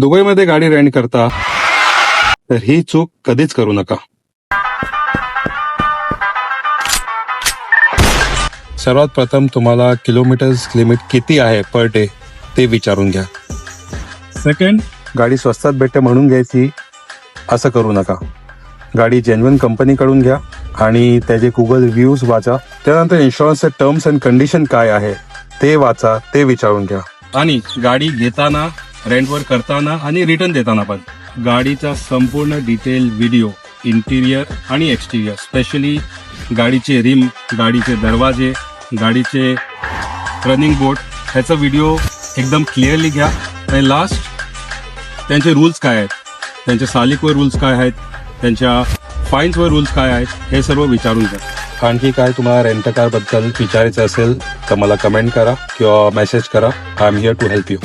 दुबईमध्ये गाडी रेंट करता तर ही चूक कधीच करू नका. सर्वात प्रथम तुम्हाला किलोमीटर्स लिमिट किती आहे पर डे ते विचारून घ्या. सेकंड, गाडी स्वस्तात भेटते म्हणून घ्यायची असं करू नका. गाडी जेन्युइन कंपनीकडून घ्या आणि त्याचे गुगल रिव्ह्यूज वाचा. त्यानंतर इन्शुरन्सचे टर्म्स अँड कंडिशन काय आहे ते वाचा, ते विचारून घ्या. आणि गाडी घेताना, रेंटवर करताना आणि रिटर्न देताना पण गाडीचा संपूर्ण डिटेल व्हिडिओ, इंटिरियर आणि एक्सटिरियर, स्पेशली गाडीचे रिम, गाडीचे दरवाजे, गाडीचे रनिंग बोर्ड, ह्याचा व्हिडिओ एकदम क्लिअरली घ्या. आणि लास्ट, त्यांचे रूल्स काय आहेत, त्यांच्या सालिकवर रूल्स काय आहेत, त्यांच्या फाईन्सवर रूल्स काय आहेत, हे सर्व विचारून घ्या. आणखी काय तुम्हाला रेंट कारबद्दल विचारायचं असेल तर मला कमेंट करा किंवा मेसेज करा. I am here to help you.